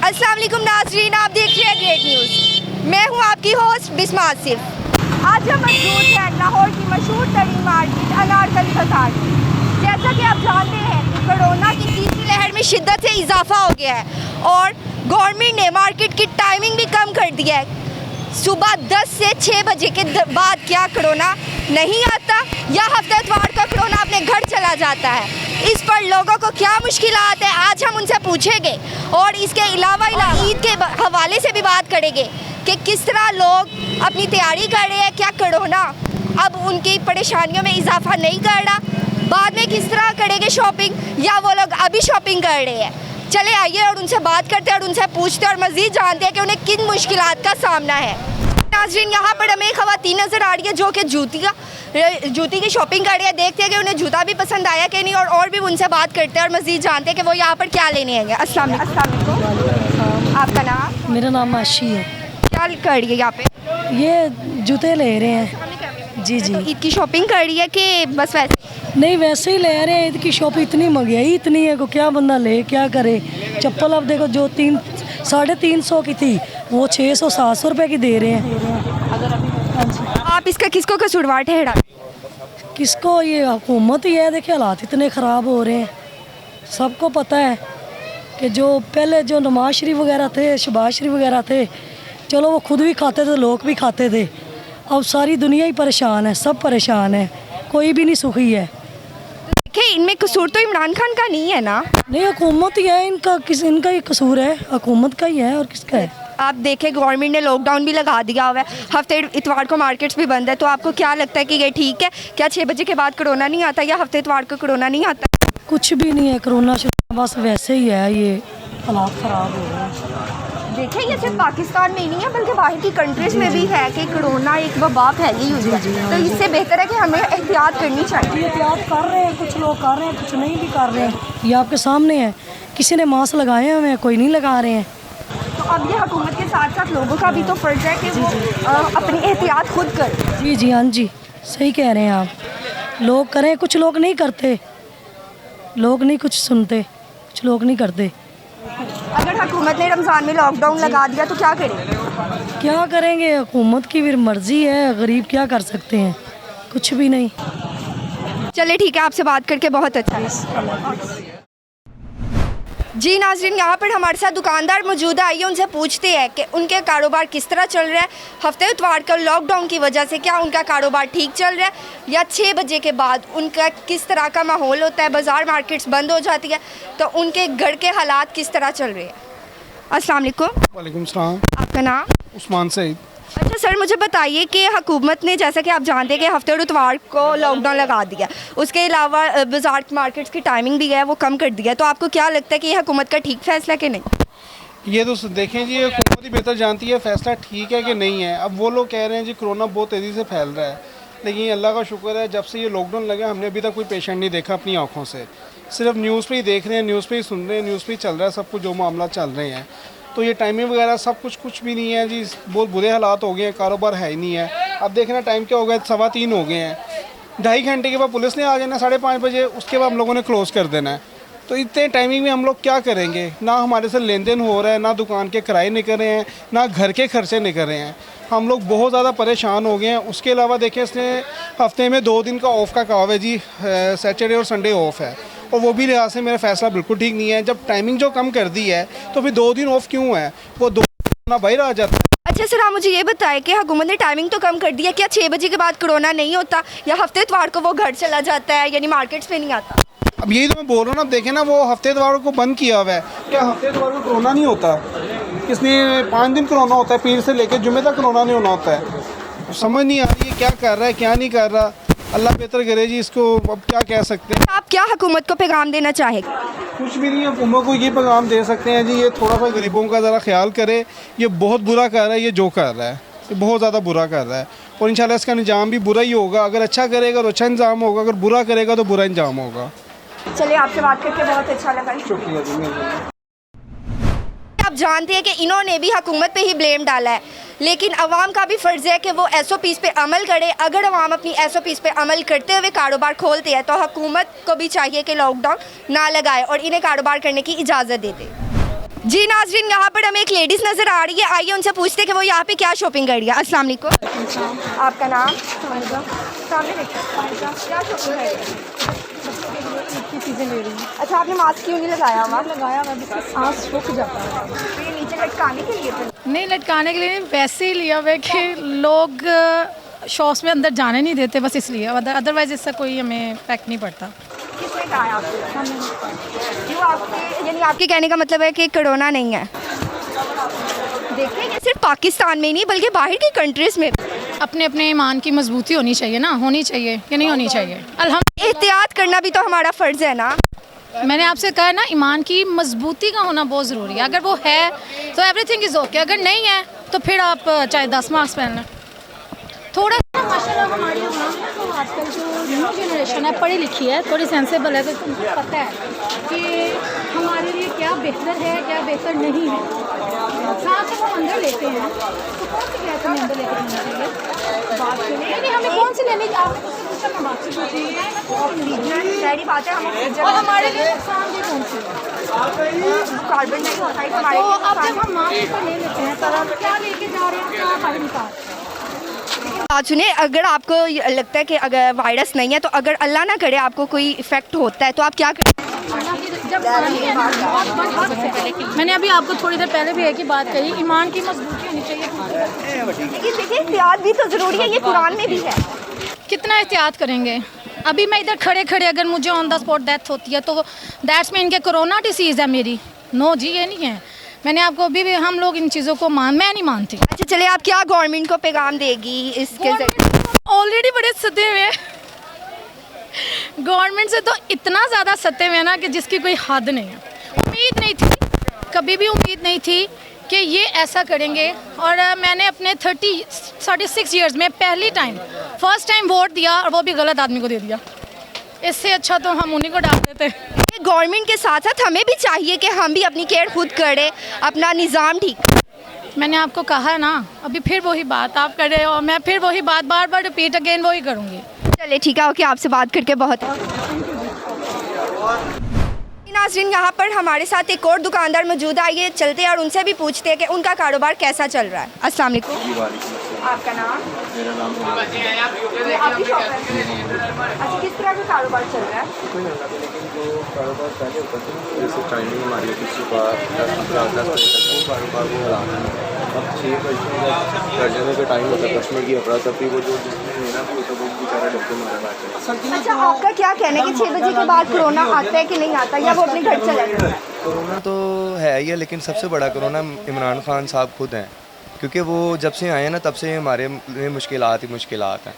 अस्सलाम वालेकुम नाज़रीन, आप देख रहे हैं ग्रेट न्यूज़। मैं हूं आपकी होस्ट बिस्मा आसिफ। आज हम मौजूद हैं लाहौर की मशहूर तरीन मार्केट अनारकली बाज़ार में। जैसा कि आप जानते हैं कि कोरोना की तीसरी लहर में शिद्दत से इजाफा हो गया है और गवर्नमेंट ने मार्केट की टाइमिंग भी कम कर दिया है। सुबह 10 से 6 बजे के बाद क्या कोरोना नहीं आता या हफ्ते इतवार को कोरोना अपने घर चला जाता है, इस पर लोगों को क्या मुश्किलात है आज हम उनसे पूछेंगे और इसके अलावा ईद के हवाले से भी बात करेंगे कि किस तरह लोग अपनी तैयारी कर रहे हैं। क्या कोरोना अब उनकी परेशानियों में इजाफा नहीं कर रहा, बाद में किस तरह करेंगे शॉपिंग या वो लोग अभी शॉपिंग कर रहे हैं। चले आइए और उनसे बात करते हैं और उनसे पूछते हैं और मज़ीद जानते हैं कि उन्हें किन मुश्किलात का सामना है। नाज़रीन, यहाँ पर हमें ख़वातीन नज़र आ रही है जो कि जूती की शॉपिंग कर रही है। देखते हैं कि उन्हें जूता भी पसंद आया कि नहीं और भी उनसे बात करते हैं और मज़ीद जानते हैं कि वो यहाँ पर क्या लेने आएंगे। अस्सलाम वालेकुम, आपका नाम? मेरा नाम आशी है। क्या कर रही है यहाँ पे? ये जूते ले रहे हैं। जी जी। तो ईद की शॉपिंग कर रही है कि बस वैसे? नहीं, वैसे ही ले रहे हैं। ईद की शॉपिंग इतनी महंगाई इतनी है को क्या बंदा ले क्या करे। चप्पल अब देखो जो 350 की थी वो 600-700 रुपये की दे रहे हैं। आप इसका किसको कसूरवार ठहरा? किसको? ये हुकूमत ही है। देखिए हालात इतने ख़राब हो रहे हैं। सबको पता है कि जो पहले जो नमाज शरीफ वगैरह थे, शबाज शरीफ वगैरह थे, चलो वो खुद भी खाते थे, लोग भी खाते थे। अब सारी दुनिया ही परेशान है, सब परेशान है, कोई भी नहीं सुखी है। देखिए इनमें कसूर तो इमरान खान का नहीं है ना? नहीं, हुकूमत ही है। इनका ही कसूर है, हुकूमत का ही है और किसका है। आप देखें गवर्नमेंट ने लॉकडाउन भी लगा दिया हुआ है, हफ्ते इतवार को मार्केट्स भी बंद है। तो आपको क्या लगता है कि ये ठीक है? क्या 6 बजे के बाद कोरोना नहीं आता या हफ्ते इतवार को कोरोना नहीं आता? कुछ भी नहीं है, कोरोना बस वैसे ही है। ये हालात ख़राब हो रहे हैं। देखें ये सिर्फ पाकिस्तान में ही नहीं है बल्कि बाहर की कंट्रीज़ में भी है कि कोरोना एक वबा फैली हुई है। तो इससे बेहतर है कि हमें एहतियात करनी चाहिए। एहतियात कर रहे हैं, कुछ लोग कर रहे हैं, कुछ नहीं भी कर रहे हैं। ये आपके सामने है, किसी ने मास्क लगाए हुए हैं, कोई नहीं लगा रहे हैं। तो अब ये हुकूमत के साथ साथ लोगों का भी तो फ़र्ज है कि वो अपनी एहतियात खुद करें। जी जी, हाँ जी, सही कह रहे हैं आप। लोग करें, कुछ लोग नहीं करते, लोग नहीं कुछ सुनते, कुछ लोग नहीं करते। अगर हुकूमत ने रमज़ान में लॉकडाउन लगा दिया तो क्या करेंगे? क्या करेंगे, हुकूमत की फिर मर्ज़ी है। गरीब क्या कर सकते हैं, कुछ भी नहीं। चलिए ठीक है, आपसे बात करके बहुत अच्छा लगा। जी नाज़रीन, यहाँ पर हमारे साथ दुकानदार मौजूद है। आइए उनसे पूछते हैं कि उनके कारोबार किस तरह चल रहा है। हफ्ते इतवार का लॉकडाउन की वजह से क्या उनका कारोबार ठीक चल रहा है या 6 बजे के बाद उनका किस तरह का माहौल होता है, बाज़ार मार्केट्स बंद हो जाती है, तो उनके घर के हालात किस तरह चल रहे हैं। अस्सलाम वालेकुम। वालेकुम सलाम। आपका नाम? उस्मान सईद। अच्छा सर, मुझे बताइए कि हुकूमत ने जैसा कि आप जानते हैं कि हफ्ते और इतवार को लॉकडाउन लगा दिया, उसके अलावा बाज़ार मार्केट्स की टाइमिंग भी है वो कम कर दिया, तो आपको क्या लगता है कि ये हुकूमत का ठीक फैसला है कि नहीं? ये तो देखें जी, ये हुकूमत ही बेहतर जानती है फैसला ठीक है कि नहीं है। अब वो लोग कह रहे हैं जी कोरोना बहुत तेज़ी से फैल रहा है, लेकिन अल्लाह का शुक्र है जब से ये लॉकडाउन लगा हमने अभी तक कोई पेशेंट नहीं देखा अपनी आँखों से। सिर्फ न्यूज़ पे ही देख रहे हैं, न्यूज़ पे ही सुन रहे हैं, न्यूज़ पे ही चल रहा है सब कुछ, जो मामला चल रहे हैं। तो ये टाइमिंग वगैरह सब कुछ भी नहीं है जी, बहुत बुरे हालात हो गए हैं, कारोबार है ही नहीं है। अब देखना टाइम क्या हो गया, 3:15 हो गए हैं। 2.5 घंटे के बाद पुलिस ने आ जाना 5:30 बजे, उसके बाद हम लोगों ने क्लोज़ कर देना है। तो इतने टाइमिंग में हम लोग क्या करेंगे? ना हमारे से लेन देन हो रहा है, ना दुकान के किराए निकल रहे हैं, ना घर के खर्चे निकल रहे हैं। हम लोग बहुत ज़्यादा परेशान हो गए हैं। उसके अलावा देखिए इसने हफ्ते में 2 दिन का ऑफ का कहा है जी, सैटरडे और संडे ऑफ है, और वो भी लिहाज से मेरा फ़ैसला बिल्कुल ठीक नहीं है। जब टाइमिंग जो कम कर दी है तो फिर 2 दिन ऑफ क्यों है? वो 2 दिन बाहर आ जाता है। अच्छा सर, आप मुझे ये बताएं कि हुकूमत ने टाइमिंग तो कम कर दी है, क्या 6 बजे के बाद कोरोना नहीं होता या हफ्ते इतवार को वो घर चला जाता है, यानी मार्केट्स पे नहीं आता? अब यही तो मैं बोल रहा हूँ ना, देखें ना वो हफ्ते इतवार को बंद किया हुआ है। क्या हफ्ते इतवार को कोरोना नहीं होता? किसने 5 दिन कोरोना होता है, पीर से लेकर जुमे तक कोरोना नहीं होना होता है। समझ नहीं आ रही है क्या कर रहा है क्या नहीं कर रहा। अल्लाह बेहतर करे जी, इसको अब क्या कह सकते हैं। आप क्या हुकूमत को पैगाम देना चाहेंगे? कुछ भी नहीं है, हुकूमत को ये पैगाम दे सकते हैं जी, ये थोड़ा सा गरीबों का ज़रा ख्याल करे। ये बहुत बुरा कर रहा है, ये जो कर रहा है ये बहुत ज़्यादा बुरा कर रहा है, और इंशाल्लाह इसका निजाम भी बुरा ही होगा। अगर अच्छा करेगा तो अच्छा इंजाम होगा, अगर बुरा करेगा तो बुरा इंजाम होगा। चलिए आपसे बात करके बहुत अच्छा लगा। शुक्रिया जी। आप जानते हैं कि इन्होंने भी हुकूमत पे ही ब्लेम डाला है, लेकिन अवाम का भी फ़र्ज़ है कि वो SOPs पे अमल करे। अगर अवाम अपनी SOPs पे अमल करते हुए कारोबार खोलते हैं तो हुकूमत को भी चाहिए कि लॉकडाउन ना लगाए और इन्हें कारोबार करने की इजाज़त दे दे। जी नाज़रीन, यहाँ पर हमें एक लेडीज़ नज़र आ रही है, आइए उनसे पूछते हैं कि वो यहाँ पे क्या शॉपिंग कर रही है। अस्सलाम वालेकुम, आपका नाम? सामने देखिए, क्या शॉपिंग कर रही है? की चीज़ें ले रही हूँ। अच्छा, आपने मास्क क्यों नहीं लगाया हुआ? लगाया हुआ बिल्कुल सांस रुक जाता है। तो ये नीचे लटकाने के लिए था? नहीं लटकाने के लिए नहीं, वैसे ही लिया हुआ है कि लोग शॉप्स में अंदर जाने नहीं देते, बस इसलिए। अदरवाइज इससे कोई हमें इफेक्ट नहीं पड़ता। किसने कहा है आपको? क्यों आपके, यानी आपके कहने का मतलब है कि कोरोना नहीं है? देखिए, ये सिर्फ पाकिस्तान में ही नहीं बल्कि बाहर की कंट्रीज़ में अपने अपने ईमान की मजबूती होनी चाहिए ना, होनी चाहिए कि नहीं होनी चाहिए। एहतियात करना भी तो हमारा फ़र्ज़ है ना। मैंने आपसे कहा ना, ईमान की मजबूती का होना बहुत ज़रूरी है। अगर वो है तो एवरीथिंग इज़ ओके, अगर नहीं है तो फिर आप चाहे 10 मास्क पहन लें। थोड़ा सा माशाल्लाह हमारी तो आजकल जो न्यू जनरेशन है पढ़ी लिखी है, थोड़ी सेंसेबल है, तो उनको पता है कि हमारे लिए क्या बेहतर है क्या बेहतर नहीं है। साथ में हम अंदर लेते हैं तो कौन सी गैस हमें अंदर लेकर जाना चाहिए? बात सुनिए, नहीं हमें कौन सी लेनी, आपने मुझसे पूछा, मैं बात से पूछूँगी। सारी बात है, हम और हमारे लिए नुकसान भी कौन सी है? कार्बन डाइऑक्साइड हमारे तो लिए अब जब हम मास्क पर ले लेते हैं तो आप क्या लेके जा रहे हैं, क्या हमारे निकाल? बात सुनिए, अगर आपको लगता है कि अगर वायरस नहीं है तो अगर अल्लाह ना करे आपको कोई इफेक्ट होता है तो आप क्या करें? जब मैंने अभी आपको थोड़ी देर पहले भी एक ही बात कही, ईमान की मजबूती होनी चाहिए। लेकिन देखिए, एहतियात भी तो ज़रूरी है, ये कुरान में भी है। कितना एहतियात करेंगे? अभी मैं इधर खड़े खड़े अगर मुझे ऑन द स्पॉट डेथ होती है तो दैट्स मीन इनके कोरोना डिसीज़ है मेरी। नो जी, ये नहीं है। मैंने आपको अभी भी, हम लोग इन चीज़ों को मैं नहीं मानती। अच्छा चले, आप क्या गवर्नमेंट को पैगाम देगी इसके जरिए? ऑलरेडी बड़े सते हुए हैं गवर्नमेंट से, तो इतना ज़्यादा सते हुए हैं ना कि जिसकी कोई हद नहीं है। उम्मीद नहीं थी, कभी भी उम्मीद नहीं थी कि ये ऐसा करेंगे। और मैंने अपने 36 ईयर्स में फर्स्ट टाइम वोट दिया और वो भी गलत आदमी को दे दिया। इससे अच्छा तो हम उन्हीं को डाल देते। गवर्नमेंट के साथ साथ हमें भी चाहिए कि हम भी अपनी केयर खुद करें, अपना निज़ाम ठीक। मैंने आपको कहा है ना, अभी फिर वही बात आप कर रहे हो, मैं फिर वही बात बार बार रिपीट अगेन वही करूँगी। चले ठीक है, ओके, आपसे बात करके बहुत। नाज़रीन, यहाँ पर हमारे साथ एक और दुकानदार मौजूद है, आइए चलते हैं और उनसे भी पूछते हैं कि उनका कारोबार कैसा चल रहा है। अस्सलाम वालेकुम, आपका नाम? मेरा नाम ये आपकी शॉप है? अच्छा, किस तरह का कारोबार चल रहा है? कोई नहीं आता, लेकिन जो कारोबार पहले होता था ना, जैसे टाइमिंग हमारी होती थी सुबह 10 बजे तक, वो कारोबार वो हरा था। अब 6 बजे घर जाने का टाइम होता है, कस्टमर की अफरा तफरी, वो जो जिसमें लेना भी होता है वो बेचारा डब्बे मारा बैठा है। अच्छा, आपका क्या कहना है कि 6 बजे के बाद कोरोना आता है कि नहीं आता, या वो अपने घर चला जाता है? कोरोना तो है ही है, लेकिन सबसे बड़ा कोरोना इमरान खान साहब खुद हैं, क्योंकि वो जब से आए हैं ना तब से हमारे लिए मुश्किलात ही मुश्किलात हैं।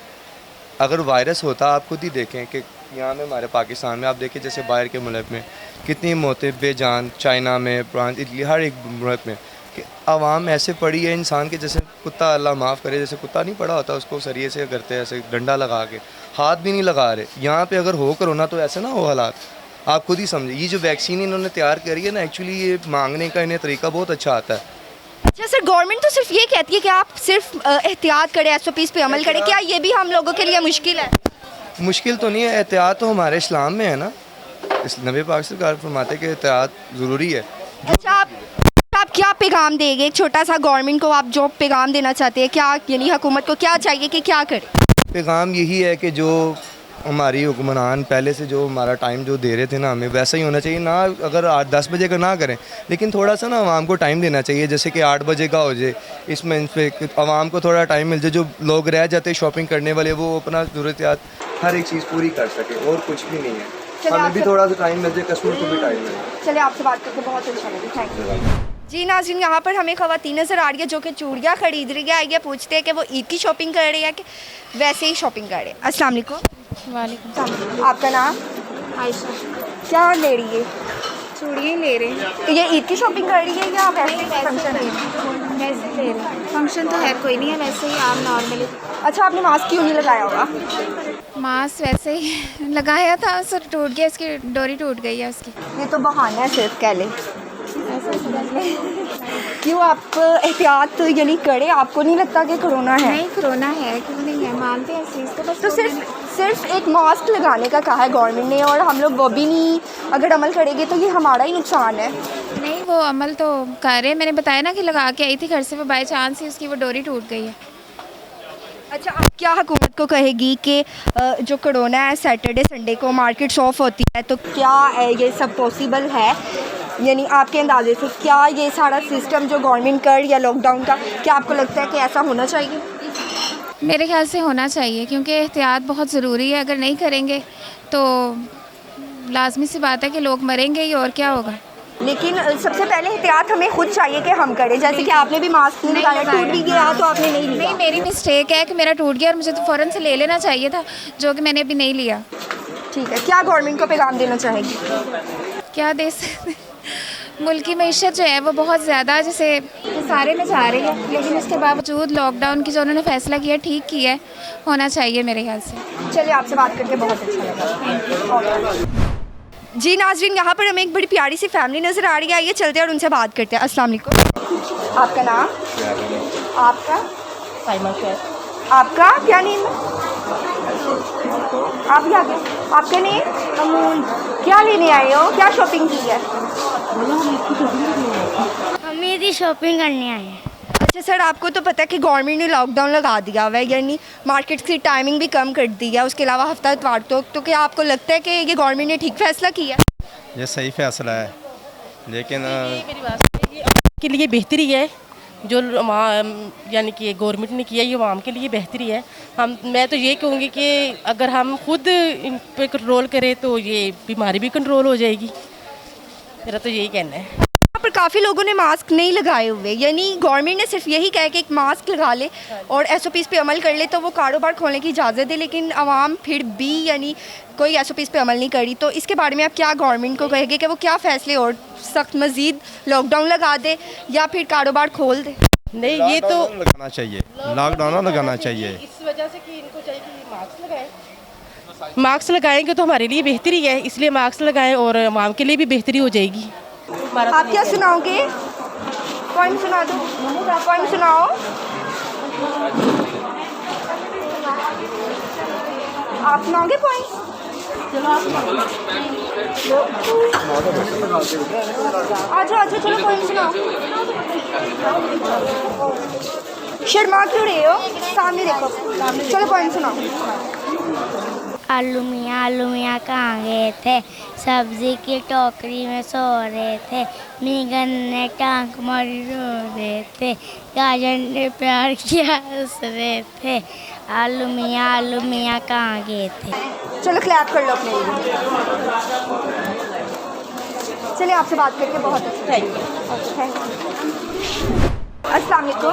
अगर वायरस होता, आप खुद ही देखें कि यहाँ में हमारे पाकिस्तान में आप देखें, जैसे बाहर के मुल्क में कितनी मौतें बेजान, चाइना में, फ्रांस, इटली, हर एक मुल्क में, कि आवाम ऐसे पड़ी है इंसान के जैसे कुत्ता, अल्लाह माफ़ करे, जैसे कुत्ता नहीं पड़ा होता उसको सरिये से करते हैं, ऐसे डंडा लगा के, हाथ भी नहीं लगा रहे। यहाँ पे अगर हो कोरोना तो ऐसे ना हो हालात, आप खुद ही समझे। ये जो वैक्सीन इन्होंने तैयार करी है ना, एक्चुअली ये मांगने का इन्हें तरीका बहुत अच्छा आता है। अच्छा सर, गवर्नमेंट तो सिर्फ ये कहती है कि आप सिर्फ एहतियात करें, SOPs पे अमल करें, क्या ये भी हम लोगों के लिए मुश्किल है? मुश्किल तो नहीं है, एहतियात तो हमारे इस्लाम में है ना, इस नबी पाक सरकार फरमाते हैं कि एहतियात ज़रूरी है। अच्छा, आप क्या पैगाम देंगे एक छोटा सा गवर्नमेंट को, आप जो पैगाम देना चाहते हैं, क्या यानी हुकूमत को क्या चाहिए कि क्या करे? पैगाम यही है कि जो हमारी हुक्मरान पहले से जो हमारा टाइम जो दे रहे थे ना, हमें वैसा ही होना चाहिए ना। अगर 8-10 बजे का ना करें, लेकिन थोड़ा सा ना आवाम को टाइम देना चाहिए, जैसे कि 8 बजे का हो जाए, इसमें इन पर आवाम को थोड़ा टाइम मिल जाए। जो लोग रह जाते हैं शॉपिंग करने वाले, वो अपना ज़रूरत हर एक चीज़ पूरी कर सके, और कुछ भी नहीं है। हमें भी थोड़ा सा टाइम मिल जाए, कस्टमर को भी टाइम मिले। चलिए, आपसे बात करके बहुत अच्छा लगा, थैंक यू। जी नाज़रीन, यहाँ पर हमें ख़वातीन नज़र आ रही है जो कि चूड़ियाँ खरीद रही है। आइए पूछते हैं कि वो ईद की शॉपिंग कर रही है कि वैसे ही शॉपिंग कर रहे हैं। अस्सलाम वालेकुम। वालेकुम। आपका नाम? आयशा। क्या ले रही है? चूड़ियाँ ले रहे हैं। ये ईद की शॉपिंग कर रही है या वैसे फंक्शन है? वैसे ले रहे हैं, फंक्शन तो है कोई नहीं है, वैसे ही आम नॉर्मली। अच्छा, आपने मास्क क्यों नहीं लगाया होगा? मास्क वैसे ही लगाया था, सर टूट गया, उसकी डोरी टूट गई है उसकी। ये तो बहाना है सिर्फ, कह लें। ऐसा समझ लें। क्यों आप एहतियात यानी करें? आपको नहीं लगता कि कोरोना है? नहीं, कोरोना है, क्यों नहीं है, मानते हैं इस चीज़ को, बस तो सिर्फ एक मास्क लगाने का कहा है गवर्नमेंट ने, और हम लोग वो भी नहीं अगर अमल करेंगे तो ये हमारा ही नुकसान है। नहीं, वो अमल तो कर रहे हैं। मैंने बताया ना कि लगा के आई थी घर से, वो बाई चांस ही उसकी वो डोरी टूट गई है। अच्छा, आप क्या हुकूमत को कहेगी कि जो कोरोना है सैटरडे संडे को मार्केट्स ऑफ होती है, तो क्या ये सब पॉसिबल है? यानी आपके अंदाजे से क्या ये सारा सिस्टम जो गवर्नमेंट कर या लॉकडाउन का, क्या आपको लगता है कि ऐसा होना चाहिए? मेरे ख्याल से होना चाहिए, क्योंकि एहतियात बहुत ज़रूरी है। अगर नहीं करेंगे तो लाजमी सी बात है कि लोग मरेंगे ही, और क्या होगा। लेकिन सबसे पहले एहतियात हमें खुद चाहिए कि हम करें। जैसे कि आपने भी मास्क नहीं लगाया, टूट भी गया तो आपने नहीं लिया। नहीं, मेरी मिस्टेक है कि मेरा टूट गया और मुझे तो फ़ौरन से ले लेना चाहिए था, जो कि मैंने अभी नहीं लिया। ठीक है, क्या गवर्नमेंट को पैगाम देना चाहेगी? क्या दे सकते, मुल्क की मईशत जो है वो बहुत ज़्यादा जैसे सारे में जा रही है, लेकिन उसके बावजूद लॉकडाउन की जो उन्होंने फ़ैसला किया ठीक किया है, होना चाहिए मेरे ख्याल से। चलिए, आपसे बात करके बहुत अच्छा लगा। जी नाज़रीन, यहाँ पर हमें एक बड़ी प्यारी सी फैमिली नज़र आ रही है। आइए चलते हैं और उनसे बात करते हैं। अस्सलाम वालेकुम। आपका नाम? आपका? आपका क्या नेम है? आप क्या क्या? आपका नेम? अमूल। क्या लेने आए हो? क्या शॉपिंग की है? मेरी शॉपिंग करने आए हैं। अच्छा सर, आपको तो पता है कि गवर्नमेंट ने लॉकडाउन लगा दिया हुआ है, यानी मार्केट की टाइमिंग भी कम कर दी है, उसके अलावा हफ्ता इतवार तो क्या आपको लगता है कि ये गवर्नमेंट ने ठीक फैसला किया? ये सही फैसला है, लेकिन मेरी बात सुनिए, ये के लिए बेहतरी है जो यानी कि गवर्नमेंट ने किया, ये आवाम के लिए बेहतरी है। मैं तो ये कहूँगी कि अगर हम खुद इन पे कंट्रोल करें तो ये बीमारी भी कंट्रोल हो जाएगी। मेरा तो यही कहना है। यहाँ पर काफ़ी लोगों ने मास्क नहीं लगाए हुए, यानी गवर्नमेंट ने सिर्फ यही कहा कि एक मास्क लगा ले और SOPs पे अमल कर ले तो वो कारोबार खोलने की इजाज़त दे, लेकिन आवाम फिर भी यानी कोई SOPs पे अमल नहीं करी। तो इसके बारे में आप क्या गवर्नमेंट को कहेंगे कि वो क्या फ़ैसले और सख्त मज़ीद लॉकडाउन लगा दे या फिर कारोबार खोल दे? नहीं, ये तो लगाना चाहिए, लॉकडाउन लगाना चाहिए। इस वजह से कि इनको चाहिए कि मास्क लगाएं। मास्क लगाएंगे तो हमारे लिए बेहतरी है, इसलिए मास्क लगाएं और आवाम के लिए भी बेहतरी हो जाएगी। आप क्या सुनाओगे? पोइम सुना दो, पोइम सुनाओ। आप सुनाओगे पोइम? अच्छा, चलो पोइम सुनाओ। शर्मा क्यों रहे हो? सामने देखो, चलो पोइम सुनाओ। आलू मियाँ कहाँ गए थे? सब्जी की टोकरी में सो रहे थे। मीगन ने टांग मारी रो रहे थे। गाजर ने प्यार किया हंस रहे थे। आलू मियाँ कहाँ गए थे? चलो क्लैप कर लो अपने लिए। चलिए, आपसे बात करके बहुत अच्छा लगा। अस्सलाम वालेकुम।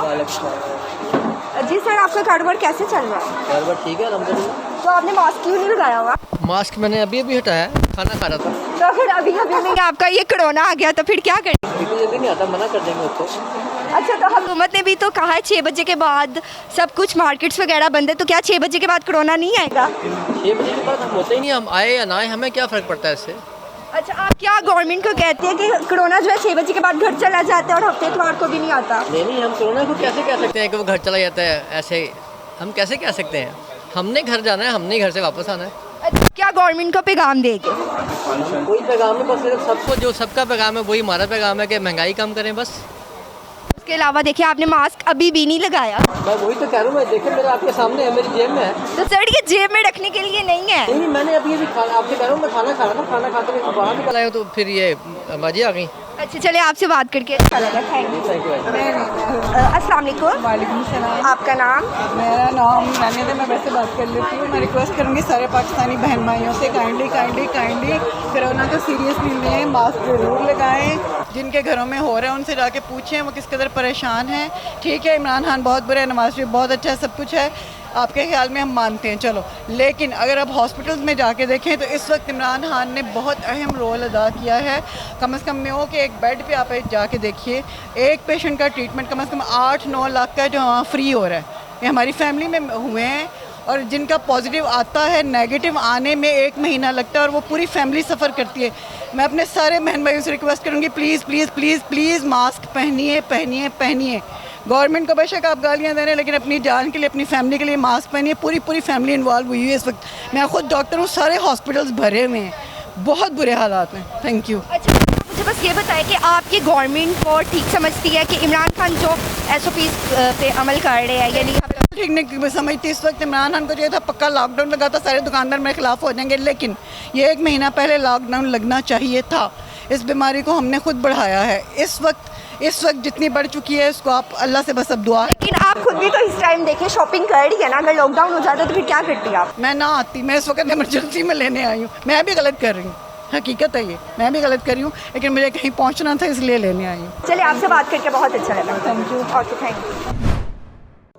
जी सर, आपका कारोबार कैसे चल रहा है? कारोबार ठीक है अल्हम्दुलिल्लाह। तो आपने मास्क क्यों नहीं लगाया हुआ? मास्क मैंने अभी हटाया, खाना खा रहा था। तो फिर अभी नहीं, आपका ये कोरोना आ गया तो फिर क्या करें? इतनी जल्दी नहीं आता, मना कर देंगे उसको। अच्छा, तो हुकूमत ने भी तो कहा है 6 बजे के बाद सब कुछ मार्केट्स वगैरह बंद है, तो क्या 6 बजे के बाद कोरोना नहीं आएगा? 6 बजे के बाद हम होते ही नहीं, हम आए या ना आए हमें क्या फ़र्क पड़ता है इससे। अच्छा, आप क्या गवर्नमेंट को कहते हैं कि कोरोना जो है 6 बजे के बाद घर चला जाता है और हफ्ते इतवार को भी नहीं आता? नहीं, हम कोरोना को कैसे कह सकते हैं कि वो घर चला जाता है? ऐसे हम कैसे कह सकते हैं? हमने घर जाना है, हमने घर से वापस आना है। अच्छा, क्या गवर्नमेंट को पैगाम देंगे? कोई पैगाम नहीं, बस सिर्फ सबको जो सबका पैगाम है वही हमारा पैगाम है कि महंगाई कम करें बस। उसके अलावा देखिए, आपने मास्क अभी भी नहीं लगाया। मैं वही तो कह रहा हूँ, मैं देखे मेरे आपके सामने है, मेरी जेब में है। तो सर, ये जेब में रखने के लिए नहीं है। नहीं, मैंने अभी आपसे कह रहा हूँ, मैं खाना खा रहा था, खाना खाते हुए बाहर निकल आया तो फिर ये बाजी आ गई। अच्छा, चलिए, आपसे बात करके अच्छा लगा। Thank you. अस्सलाम वालेकुम। वालेकुम सलाम। आपका नाम? मेरा नाम नानी है, मैं वैसे बात कर लेती हूँ। मैं रिक्वेस्ट करूँगी सारे पाकिस्तानी बहन भाइयों से काइंडली कोरोना को सीरियसली लें, मास्क ज़रूर लगाएं। जिनके घरों में हो रहा है उनसे जाके पूछें वो किस कदर परेशान हैं। ठीक है, इमरान खान बहुत बुरा है, नवाज शरीफ बहुत अच्छा है, सब कुछ है, आपके ख्याल में हम मानते हैं, चलो। लेकिन अगर आप हॉस्पिटल्स में जाके देखें तो इस वक्त इमरान खान ने बहुत अहम रोल अदा किया है। कम से कम में हो कि एक बेड पे आप जाके देखिए, एक पेशेंट का ट्रीटमेंट कम से कम 8-9 लाख का जो वहाँ फ्री हो रहा है। ये हमारी फैमिली में हुए हैं, और जिनका पॉजिटिव आता है, नेगेटिव आने में 1 महीना लगता है और वो पूरी फैमिली सफ़र करती है। मैं अपने सारे बहन भाइयों से रिक्वेस्ट करूँगी, प्लीज़ मास्क पहनिए। गवर्नमेंट को बेशक आप गालियाँ दे रहे हैं, लेकिन अपनी जान के लिए, अपनी फैमिली के लिए मास्क पहनिए। पूरी फैमिली इन्वॉल्व हुई है इस वक्त। मैं खुद डॉक्टर हूँ, सारे हॉस्पिटल्स भरे हुए हैं, बहुत बुरे हालात में। Thank you. अच्छा, मुझे बस ये बताएं कि आपकी गवर्नमेंट को ठीक समझती है कि इमरान खान जो SOP पे अमल कर रहे हैं, यानी ठीक नहीं समझती। इस वक्त इमरान खान को जो था पक्का लॉकडाउन लगा था, सारे दुकानदार मेरे खिलाफ हो जाएंगे, लेकिन ये 1 महीना पहले लॉकडाउन लगना चाहिए था। इस बीमारी को हमने खुद बढ़ाया है। इस वक्त जितनी बढ़ चुकी है, इसको आप अल्लाह से बस अब दुआ। लेकिन आप खुद भी तो इस टाइम देखिए शॉपिंग कर रही है ना, अगर लॉकडाउन हो जाता तो फिर क्या करती आप? मैं ना आती, मैं इस वक्त इमरजेंसी में लेने आई हूँ। मैं भी गलत कर रही हूँ, हकीकत है ये, मैं भी गलत कर रही हूँ, लेकिन मुझे कहीं पहुँचना था इसलिए लेने आई हूँ। चलिए, आपसे बात करके बहुत अच्छा लगा। Thank you. Okay, thank you.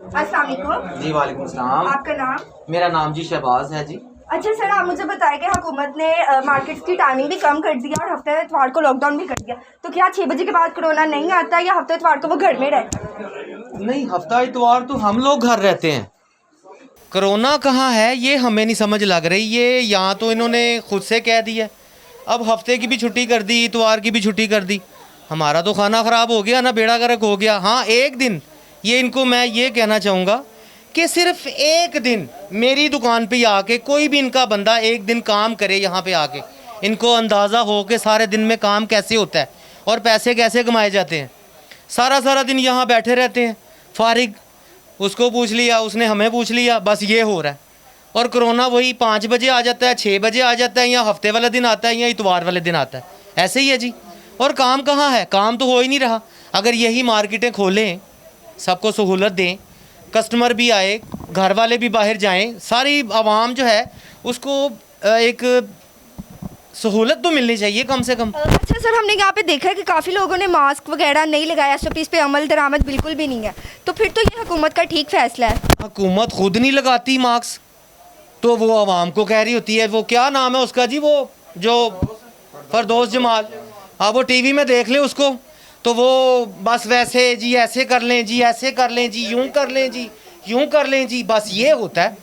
अस्सलाम वालेकुम। जी वालेकुम सलाम। आपका नाम? मेरा नाम जी शहबाज है जी। अच्छा सर, आप मुझे बताएं कि हुकूमत ने मार्केट्स की टाइमिंग भी कम कर दिया और हफ्ते इतवार को लॉकडाउन भी कर दिया, तो क्या 6 बजे के बाद कोरोना नहीं आता या हफ्ते इतवार को वो घर में रहता है? नहीं, हफ्ता इतवार तो हम लोग घर रहते हैं। कोरोना कहाँ है ये हमें नहीं समझ लग रही। ये यहाँ तो इन्होंने खुद से कह दिया, अब हफ्ते की भी छुट्टी कर दी, इतवार की भी छुट्टी कर दी। हमारा तो खाना ख़राब हो गया ना, बेड़ा गर्क हो गया। हाँ, एक दिन ये इनको मैं ये कहना चाहूँगा कि सिर्फ एक दिन मेरी दुकान पे आके कोई भी इनका बंदा एक दिन काम करे यहाँ पे आके, इनको अंदाज़ा हो कि सारे दिन में काम कैसे होता है और पैसे कैसे कमाए जाते हैं। सारा दिन यहाँ बैठे रहते हैं फारिग, उसको पूछ लिया, उसने हमें पूछ लिया, बस ये हो रहा है। और कोरोना वही 5 बजे आ जाता है, 6 बजे आ जाता है, या हफ्ते वाले दिन आता है या इतवार वाले दिन आता है, ऐसे ही है जी। और काम कहाँ है? काम तो हो ही नहीं रहा। अगर यही मार्केटें खोलें, सबको सहूलत दें, कस्टमर भी आए, घर वाले भी बाहर जाएं, सारी आवाम जो है उसको एक सहूलत तो मिलनी चाहिए कम से कम। अच्छा सर, हमने यहाँ पे देखा है कि काफ़ी लोगों ने मास्क वगैरह नहीं लगाया, SOPs पे अमल दरामद बिल्कुल भी नहीं है, तो फिर तो ये हुकूमत का ठीक फैसला है। हुकूमत खुद नहीं लगाती मास्क, तो वो आवाम को कह रही होती है। वो क्या नाम है उसका जी, वो जो फरदौस जमाल, आप वो टीवी में देख लें उसको, तो वो बस वैसे जी ऐसे कर लें जी, ऐसे कर लें जी, यूं कर लें जी, यूं कर लें जी, बस ये होता है।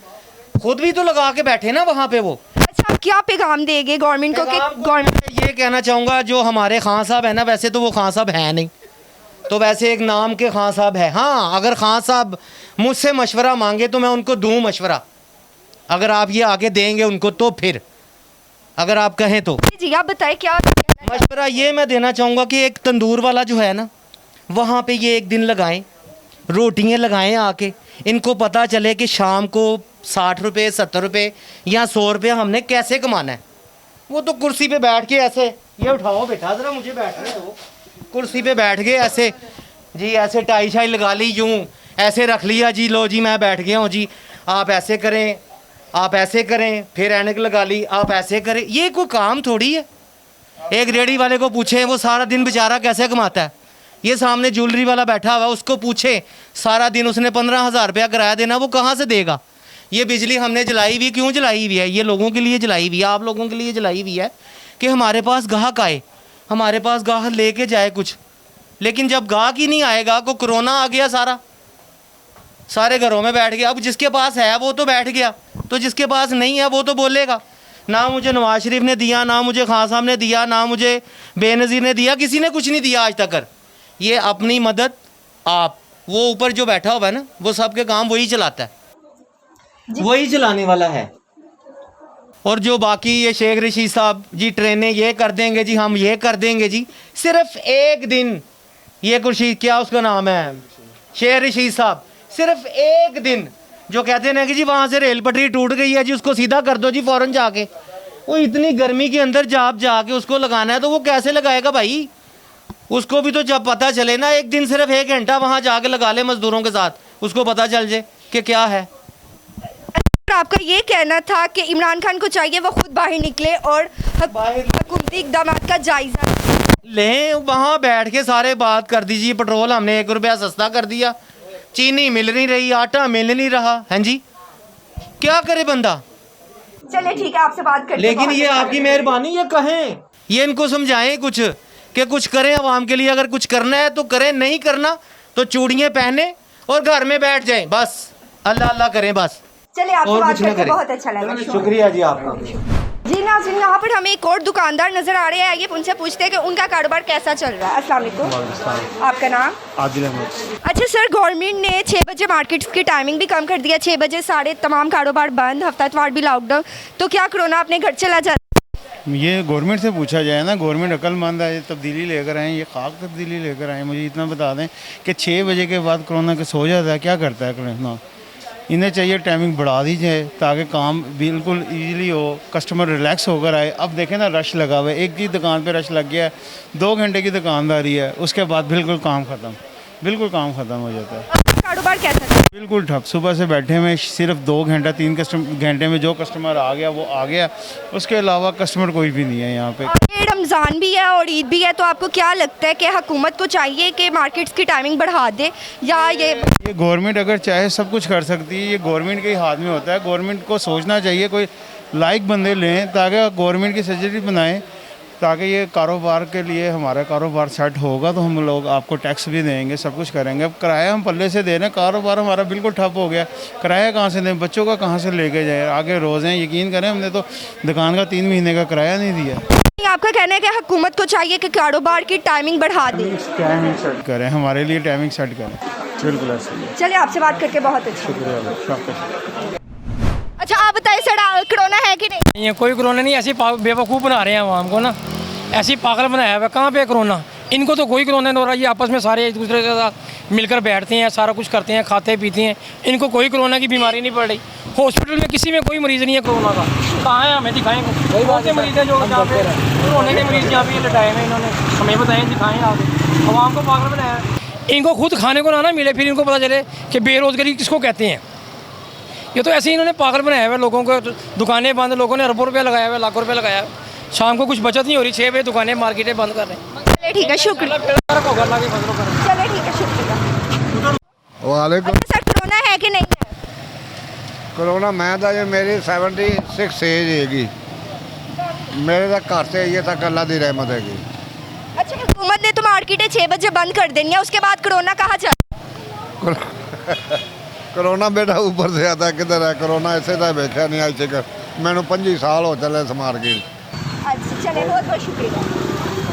खुद भी तो लगा के बैठे ना वहाँ पे वो। अच्छा, आप क्या पैगाम देंगे गवर्नमेंट को? कि गवर्नमेंट ये कहना चाहूँगा, जो हमारे खान साहब है ना, वैसे तो वो खान साहब हैं नहीं, तो वैसे एक नाम के खान साहब है। हाँ, अगर खान साहब मुझसे मशवरा मांगे तो मैं उनको दूँ मशवरा, अगर आप ये आगे देंगे उनको तो फिर, अगर आप कहें तो। जी आप बताएं क्या मशवरा ये मैं देना चाहूँगा कि एक तंदूर वाला जो है ना, वहाँ पे ये एक दिन लगाएं, रोटियाँ लगाएं आके, इनको पता चले कि शाम को 60 रुपये 70 रुपये या 100 रुपये हमने कैसे कमाना है। वो तो कुर्सी पे बैठ के ऐसे, ये उठाओ बेटा ज़रा मुझे बैठने दो, कुर्सी पे बैठ गए ऐसे जी, ऐसे टाई शाई लगा ली, यूँ ऐसे रख लिया जी, लो जी मैं बैठ गया हूँ जी, आप ऐसे करें, आप ऐसे करें, फिर ऐनक लगा ली, आप ऐसे करें। ये कोई काम थोड़ी है। एक रेडी वाले को पूछें वो सारा दिन बेचारा कैसे कमाता है। ये सामने ज्वेलरी वाला बैठा हुआ, उसको पूछे सारा दिन उसने 15,000 रुपया किराया देना, वो कहाँ से देगा। ये बिजली हमने जलाई हुई, क्यों जलाई हुई है? ये लोगों के लिए जलाई हुई है, आप लोगों के लिए जलाई हुई है कि हमारे पास गाहक आए, हमारे पास गाहक लेके जाए कुछ। लेकिन जब गाहक ही नहीं आएगा, को कोरोना आ गया, सारे घरों में बैठ गया। अब जिसके पास है वो तो बैठ गया, तो जिसके पास नहीं है वो तो बोलेगा ना मुझे नवाज शरीफ ने दिया, ना मुझे खान साहब ने दिया, ना मुझे बेनज़ीर ने दिया, किसी ने कुछ नहीं दिया आज तक। ये अपनी मदद आप, वो ऊपर जो बैठा हुआ है ना, वो सबके काम वही चलाता है, वही चलाने वाला है। और जो बाकी ये शेख रशीद साहब जी ट्रेनें ये कर देंगे जी, हम ये कर देंगे जी, सिर्फ एक दिन ये खुर्शीद, क्या उसका नाम है, शेख रशीद साहब, सिर्फ एक दिन जो कहते हैं कि जी वहाँ से रेल पटरी टूट गई है जी, उसको सीधा कर दो जी फ़ौरन जाके। वो इतनी गर्मी के अंदर जाके उसको लगाना है, तो वो कैसे लगाएगा भाई? उसको भी तो जब पता चले ना, एक दिन सिर्फ 1 घंटा वहाँ जाके लगा ले मज़दूरों के साथ, उसको पता चल जाए कि क्या है। आपका ये कहना था कि इमरान खान को चाहिए वो खुद बाहर निकले और हुकूमती इक़दाम का जायज़ा लें, वहाँ बैठ के सारे बात कर दीजिए। पेट्रोल हमने 1 रुपया सस्ता कर दिया, चीनी मिल नहीं रही, आटा मिल नहीं रहा, हैं जी, क्या करे बंदा। चलिए ठीक है, आपसे बात करते हैं। लेकिन ये आपकी मेहरबानी, ये कहें, ये इनको समझाएं कुछ कि कुछ करें आवाम के लिए। अगर कुछ करना है तो करें, नहीं करना तो चूड़ियाँ पहने और घर में बैठ जाएं, बस अल्लाह अल्लाह करें बस। चलिए, आपसे बात करके बहुत अच्छा लगा, शुक्रिया जी आपका। जी नाज़रीन, यहाँ पर हमें एक और दुकानदार नज़र आ रहे हैं, ये उनसे पूछते हैं कि उनका कारोबार कैसा चल रहा है। अस्सलाम वालेकुम, आपका नाम? आदिल अहमद। अच्छा सर, गवर्नमेंट ने 6 बजे मार्केट्स की टाइमिंग भी कम कर दिया, 6 बजे सारे तमाम कारोबार बंद, हफ्ता इतवार भी लॉकडाउन, तो क्या कोरोना अपने घर चला जाता? ये गवर्नमेंट से पूछा जाए ना, गवर्नमेंट अक्लमंद है, तब्दीली लेकर आएँ, ये खाक तब्दीली लेकर आएँ। मुझे इतना बता दें कि 6 बजे के बाद कोरोना के सो जाता है, क्या करता है कोरोना? इन्हें चाहिए टाइमिंग बढ़ा दी जाए ताकि काम बिल्कुल ईजिली हो, कस्टमर रिलैक्स होकर आए। अब देखें ना, रश लगा हुआ है, एक की दुकान पे रश लग गया है, 2 घंटे की दुकानदारी है, उसके बाद बिल्कुल काम ख़त्म, बिल्कुल काम ख़त्म हो जाता है। कारोबार कैसा है? बिल्कुल ठप। सुबह से बैठे में सिर्फ 2 घंटा 3 घंटे में जो कस्टमर आ गया वो आ गया, उसके अलावा कस्टमर कोई भी नहीं है यहाँ पे। ये रमज़ान भी है और ईद भी है, तो आपको क्या लगता है कि हुकूमत को चाहिए कि मार्केट्स की टाइमिंग बढ़ा दे, या ये गवर्नमेंट अगर चाहे सब कुछ कर सकती है, ये गवर्नमेंट के हाथ में होता है। गवर्नमेंट को सोचना चाहिए, कोई लायक बंदे लें ताकि गवर्नमेंट की सब्सिडी बनाएं, ताकि ये कारोबार के लिए हमारा कारोबार सेट होगा तो हम लोग आपको टैक्स भी देंगे, सब कुछ करेंगे। अब किराया हम पल्ले से दे रहे हैं, कारोबार हमारा बिल्कुल ठप हो गया, किराया कहाँ से दें, बच्चों का कहाँ से लेके जाए, आगे रोज़ हैं। यकीन करें, हमने तो दुकान का 3 महीने का किराया नहीं दिया। आपका कहना है कि हुकूमत को चाहिए कि कारोबार की टाइमिंग बढ़ा दे, टाइमिंग सेट करें, हमारे लिए टाइमिंग सेट करें। बिल्कुल ऐसे। चलिए, आपसे बात करके बहुत अच्छा। शुक्रिया। अच्छा, आप बताइए सर, कोरोना है कि नहीं? ये कोई कोरोना नहीं, ऐसे बेवकूफ़ बना रहे हैं आवाम को ना, ऐसी पागल बनाया हुआ। कहाँ पे कोरोना? इनको तो कोई कोरोना नहीं हो रहा, ये आपस में सारे एक दूसरे के साथ मिलकर बैठते हैं, सारा कुछ करते हैं, खाते पीते हैं, इनको कोई कोरोना की बीमारी नहीं पड़ रही। हॉस्पिटल में किसी में कोई मरीज़ नहीं है कोरोना का। कहाँ है? हमें दिखाएंगे कौन से मरीज़ हैं जो जहाँ पे कोरोना के मरीज़ यहाँ पे लटाए हुए, इन्होंने हमें बताएं, दिखाएँ आगे। आवाम को पागल बनाया है। इनको खुद खाने को ना मिले, फिर इनको पता चले कि बेरोज़गारी किसको कहते हैं। ये तो ऐसे ही इन्होंने पागल बनाया हुआ है लोगों को। दुकानें बंद, लोगों ने अरबों रुपया लगाया हुआ है, लाखों रुपया लगाया है, शाम को कुछ बचत नहीं हो रही। 6 बजे दुकानें मार्केटें बंद कर रहे हैं। चलिए ठीक है, शुक्रिया। चलिए ठीक है, शुक्रिया। वालेकुम। अच्छा सर, कोरोना है कि नहीं है? कोरोना मैं ਤਾਂ ਜੇ ਮੇਰੀ 76 ਏਜ ਹੈਗੀ, ਮੇਰੇ ਤਾਂ ਘਰ ਤੇ ਇਹ ਤੱਕ ਅੱਲਾ ਦੀ ਰਹਿਮਤ ਹੈਗੀ। अच्छा, हुकूमत ने तो मार्केटें 6 बजे बंद कर देनी है, उसके बाद कोरोना कहाँ चल? कोरोना बेटा ऊपर से आता किधर है, कोरोना ऐसे तो देखा नहीं आज तक। मैंने 25 साल हो चले इस मार्केट। अच्छा, चलिए, बहुत बहुत शुक्रिया।